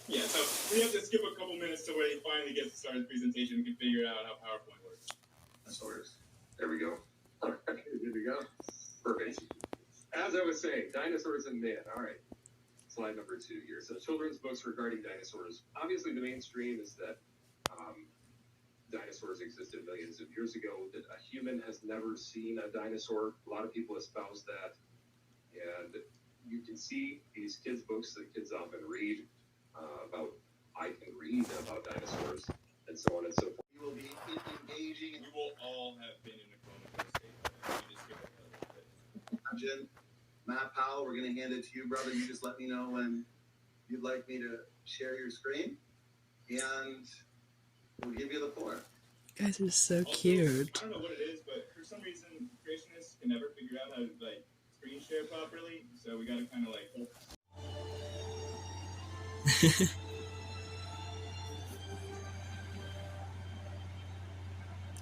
Yeah, so we have to skip a couple minutes to where he finally gets to start his presentation and can figure out how PowerPoint works. Dinosaurs. There we go. All right, here we go. Perfect. As I was saying, dinosaurs and man. All right. Slide number 2 here. So children's books regarding dinosaurs. Obviously, the mainstream is that dinosaurs existed millions of years ago, that a human has never seen a dinosaur. A lot of people espouse that. And you can see these kids' books that kids often read about, I can read about dinosaurs, and so on and so forth. You will be engaging. We will all have been in a comatose state. You just skip ahead a little bit. Imagine Matt Powell, we're going to hand it to you, brother. You just let me know when you'd like me to share your screen, and we'll give you the floor. You guys are so Also, cute. I don't know what it is, but for some reason, creationists can never figure out how to like screen share properly. So we got to kind of like.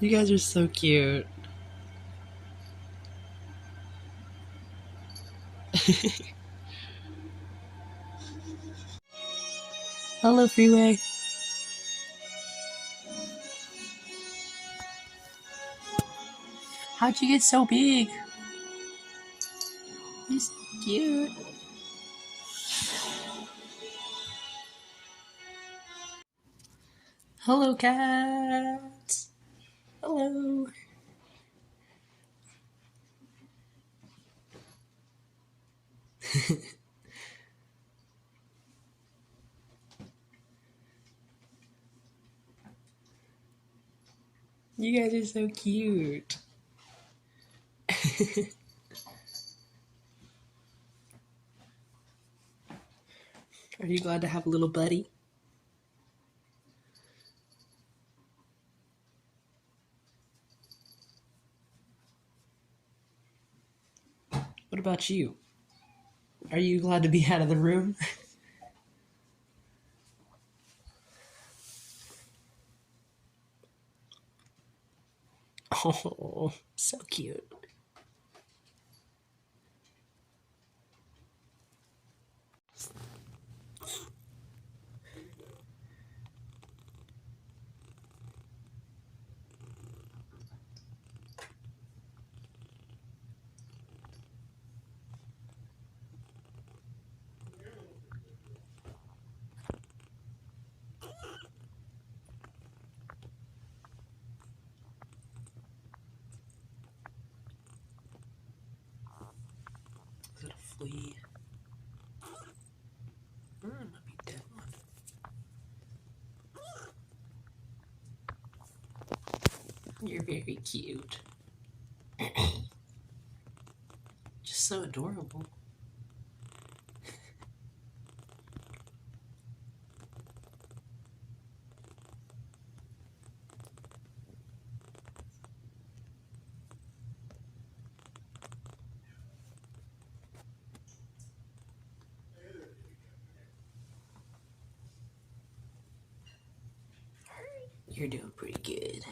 You guys are so cute. Hello, Freeway. How'd you get so big? You're so cute. Hello, cats. Hello. You guys are so cute. Are you glad to have a little buddy? What about you? Are you glad to be out of the room? Oh, so cute. Is it a flea? Might be dead one. You're very cute. Just so adorable. You're doing pretty good.